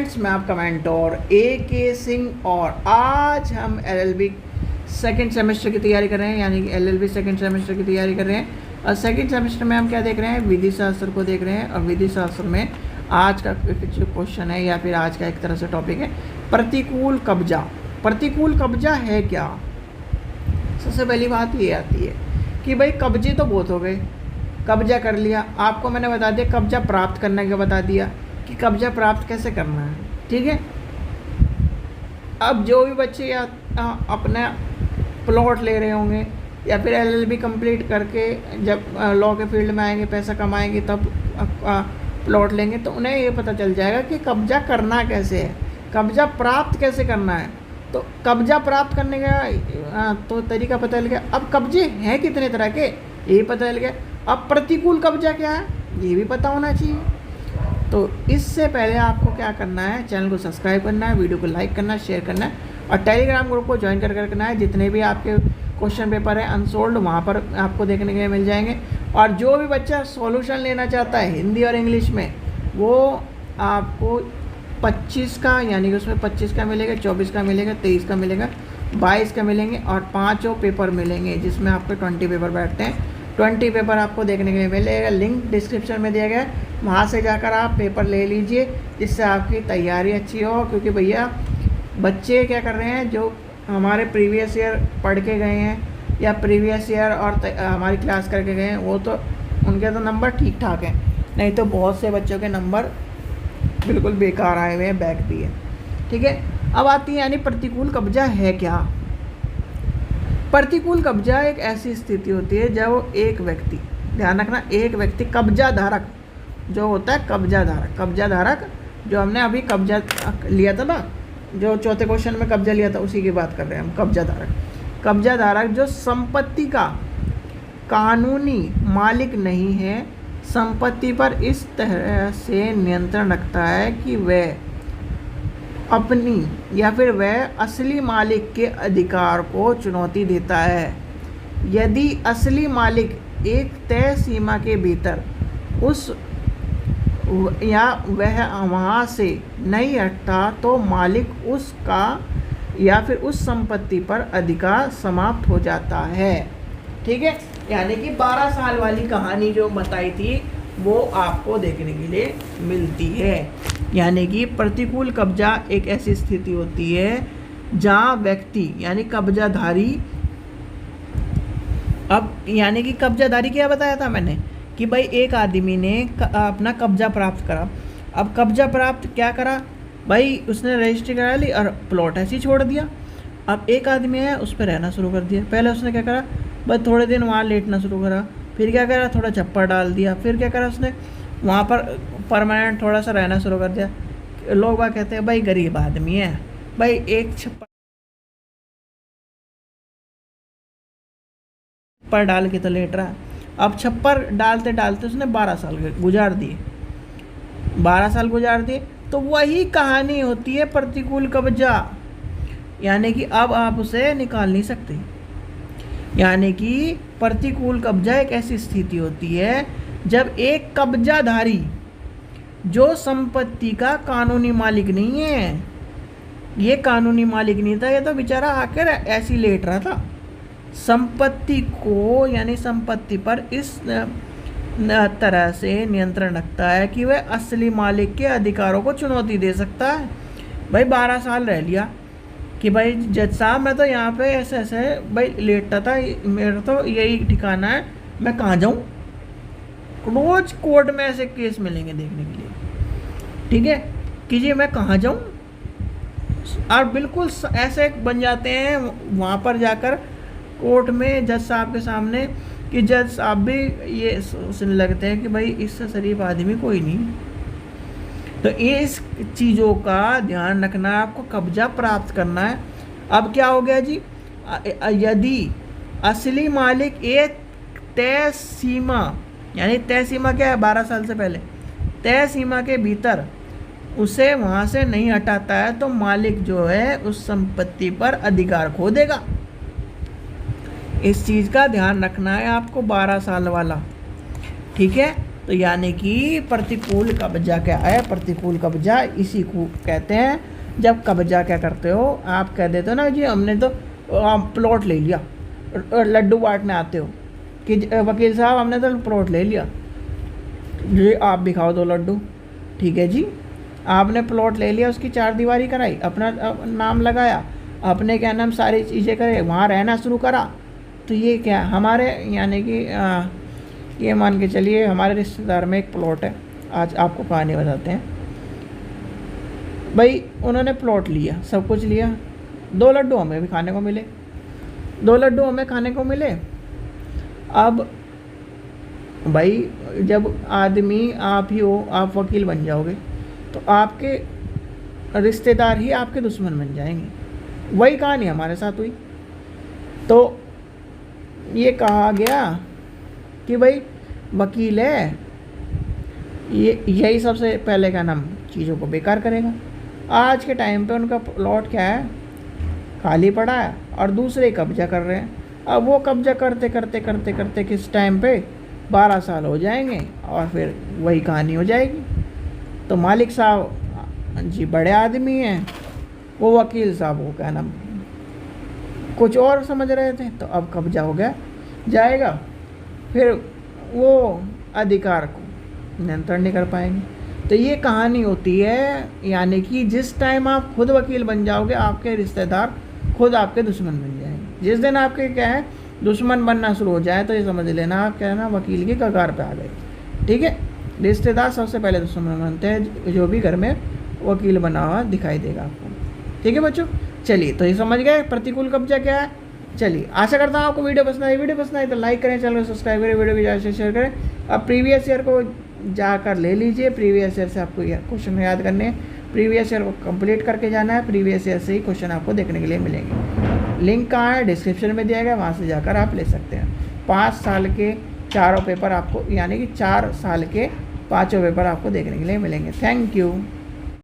Friends, मैं आपका mentor AK Singh और आज हम LLB सेकंड सेमेस्टर की तैयारी कर रहे हैं, यानी कि LLB सेकंड सेमेस्टर की तैयारी कर रहे हैं। और सेकंड सेमेस्टर में हम क्या देख रहे हैं, विधि शास्त्र को देख रहे हैं। और विधि शास्त्र में आज का जो क्वेश्चन है या फिर आज का एक तरह से टॉपिक है प्रतिकूल कब्जा। प्रतिकूल कब्जा है क्या? सबसे पहली बात ये आती है कि भाई कब्जे तो बहुत हो गए, कब्जा कर लिया। आपको मैंने बता दिया कब्जा प्राप्त करने का, बता दिया कि कब्जा प्राप्त कैसे करना है, ठीक है। अब जो भी बच्चे या अपना प्लॉट ले रहे होंगे या फिर LLB कंप्लीट करके जब लॉ के फील्ड में आएंगे, पैसा कमाएंगे, तब प्लॉट लेंगे, तो उन्हें ये पता चल जाएगा कि कब्जा करना कैसे है, कब्जा प्राप्त कैसे करना है। तो कब्जा प्राप्त करने का तो तरीका पता चल गया। अब कब्जे हैं कितने तरह के, ये पता चल गया। अब प्रतिकूल कब्जा क्या है, ये भी पता होना चाहिए। तो इससे पहले आपको क्या करना है, चैनल को सब्सक्राइब करना है, वीडियो को लाइक करना है, शेयर करना है और टेलीग्राम ग्रुप को ज्वाइन कर करना है। जितने भी आपके क्वेश्चन पेपर है अनसोल्ड, वहाँ पर आपको देखने के लिए मिल जाएंगे। और जो भी बच्चा सॉल्यूशन लेना चाहता है हिंदी और इंग्लिश में, वो आपको 25 का, यानी कि उसमें 25 का मिलेगा, 24 का मिलेगा, 23 का मिलेगा, 22 का मिलेंगे और 5 पेपर मिलेंगे, जिसमें आपके 20 पेपर बैठते हैं। 20 पेपर आपको देखने के लिए मिलेगा, लिंक डिस्क्रिप्शन में दिया गया है, वहाँ से जाकर आप पेपर ले लीजिए, जिससे आपकी तैयारी अच्छी हो। क्योंकि भैया बच्चे क्या कर रहे हैं, जो हमारे प्रीवियस ईयर पढ़ के गए हैं या प्रीवियस ईयर और हमारी क्लास करके गए हैं, वो तो उनके तो नंबर ठीक ठाक हैं, नहीं तो बहुत से बच्चों के नंबर बिल्कुल बेकार आए हुए हैं, बैक भी है, ठीक है। अब आती है यानी प्रतिकूल कब्जा है क्या। प्रतिकूल कब्जा एक ऐसी स्थिति होती है जब एक व्यक्ति, ध्यान रखना, एक व्यक्ति कब्जा धारक जो होता है, कब्जा धारक जो हमने अभी कब्जा लिया था ना, जो चौथे क्वेश्चन में कब्जा लिया था, उसी की बात कर रहे हैं हम। कब्जा धारक जो संपत्ति का कानूनी मालिक नहीं है, संपत्ति पर इस तरह से नियंत्रण रखता है कि वह अपनी या फिर वह असली मालिक के अधिकार को चुनौती देता है। यदि असली मालिक एक तय सीमा के भीतर उस या वह वहाँ से नहीं हटता, तो मालिक उसका या फिर उस संपत्ति पर अधिकार समाप्त हो जाता है, ठीक है। यानी कि 12 साल वाली कहानी जो बताई थी वो आपको देखने के लिए मिलती है। यानी कि प्रतिकूल कब्जा एक ऐसी स्थिति होती है जहाँ व्यक्ति यानी कब्जाधारी, अब यानी कि कब्जाधारी क्या बताया था मैंने कि भाई एक आदमी ने अपना कब्जा प्राप्त करा। अब कब्जा प्राप्त क्या करा भाई, उसने रजिस्ट्री करा ली और प्लॉट ऐसे ही छोड़ दिया। अब एक आदमी है, उस पर रहना शुरू कर दिया। पहले उसने क्या करा भाई, थोड़े दिन वहाँ लेटना शुरू करा, फिर क्या करा, थोड़ा छप्पर डाल दिया, फिर क्या करा उसने वहाँ पर परमानेंट थोड़ा सा रहना शुरू कर दिया। लोग बात कहते हैं भाई गरीब आदमी है, भाई एक छप्पर डाल के तो लेट रहा। अब छप्पर डालते डालते उसने 12 साल गुजार दिए, 12 साल गुजार दिए। तो वही कहानी होती है प्रतिकूल कब्जा, यानी कि अब आप उसे निकाल नहीं सकते। यानी कि प्रतिकूल कब्जा एक ऐसी स्थिति होती है जब एक कब्जाधारी जो संपत्ति का कानूनी मालिक नहीं है, ये कानूनी मालिक नहीं था, ये तो बेचारा आकर ऐसी लेट रहा था, संपत्ति को यानी संपत्ति पर इस तरह से नियंत्रण रखता है कि वह असली मालिक के अधिकारों को चुनौती दे सकता है। भाई 12 साल रह लिया कि भाई जज साहब मैं तो यहाँ पे ऐसे ऐसे भाई लेटता था, मेरा तो यही ठिकाना है, मैं कहाँ जाऊँ। रोज कोर्ट में ऐसे केस मिलेंगे देखने के लिए, ठीक है, कि जी मैं कहाँ जाऊँ। और बिल्कुल ऐसे बन जाते हैं वहाँ पर जाकर कोर्ट में जज साहब के सामने कि जज साहब भी ये सोचने लगते हैं कि भाई इससे शरीफ आदमी कोई नहीं। तो इस चीज़ों का ध्यान रखना, आपको कब्जा प्राप्त करना है। अब क्या हो गया जी, यदि असली मालिक एक तय सीमा, यानी तय सीमा क्या है, 12 साल से पहले तय सीमा के भीतर उसे वहाँ से नहीं हटाता है, तो मालिक जो है उस संपत्ति पर अधिकार खो देगा। इस चीज़ का ध्यान रखना है आपको, 12 साल वाला, ठीक है। तो यानी कि प्रतिकूल कब्जा क्या है, प्रतिकूल कब्जा इसी को कहते हैं। जब कब्जा क्या करते हो, आप कह देते हो ना जी हमने तो प्लॉट ले लिया, लड्डू बांटने आते हो कि वकील साहब हमने तो प्लॉट ले लिया, ये आप भी खाओ 2 लड्डू। ठीक है जी, आपने प्लॉट ले लिया, उसकी 4 दीवारी कराई, अपना नाम लगाया, अपने क्या नाम सारी चीज़ें करे, वहाँ रहना शुरू करा। तो ये क्या हमारे यानी कि ये मान के चलिए हमारे रिश्तेदार में एक प्लॉट है। आज आपको कहानी बताते हैं। भाई उन्होंने प्लॉट लिया, सब कुछ लिया, 2 लड्डू हमें भी खाने को मिले, 2 लड्डू हमें खाने को मिले। अब भाई जब आदमी आप ही हो, आप वकील बन जाओगे तो आपके रिश्तेदार ही आपके दुश्मन बन जाएंगे। वही कहानी हमारे साथ हुई। तो ये कहा गया कि भाई वकील है, ये यही सबसे पहले का नाम चीज़ों को बेकार करेगा। आज के टाइम पे उनका प्लॉट क्या है, खाली पड़ा है और दूसरे कब्जा कर रहे हैं। अब वो कब्जा करते करते करते करते किस टाइम पे 12 साल हो जाएंगे और फिर वही कहानी हो जाएगी। तो मालिक साहब जी बड़े आदमी हैं, वो वकील साहब को क्या नाम कुछ और समझ रहे थे, तो अब कब्जा हो गया जाएगा, फिर वो अधिकार को नियंत्रण नहीं कर पाएंगे। तो ये कहानी होती है, यानी कि जिस टाइम आप खुद वकील बन जाओगे आपके रिश्तेदार खुद आपके दुश्मन बन जाएंगे। जिस दिन आपके क्या है दुश्मन बनना शुरू हो जाए तो ये समझ लेना आप क्या है ना वकील की कगार पे आ गए। ठीक है, रिश्तेदार सबसे पहले दुश्मन बनते हैं, जो भी घर में वकील बना हुआ दिखाई देगा आपको। ठीक है बच्चों, चलिए तो ये समझ गए प्रतिकूल कब्जा क्या है। चलिए आशा करता हूँ आपको वीडियो पसंद आई। वीडियो पसंद आई तो लाइक करें, चैनल को सब्सक्राइब करें, वीडियो को ज़्यादा से शेयर करें। अब प्रीवियस ईयर को जाकर ले लीजिए, प्रीवियस ईयर से आपको क्वेश्चन याद करने हैं, प्रीवियस ईयर को कंप्लीट करके जाना है, प्रीवियस ईयर से ही क्वेश्चन आपको देखने के लिए मिलेंगे। लिंक कहाँ है, डिस्क्रिप्शन में दिया गया, वहाँ से जाकर आप ले सकते हैं। 5 साल के 4 पेपर आपको यानी कि 4 साल के 5 पेपर आपको देखने के लिए मिलेंगे। Thank you.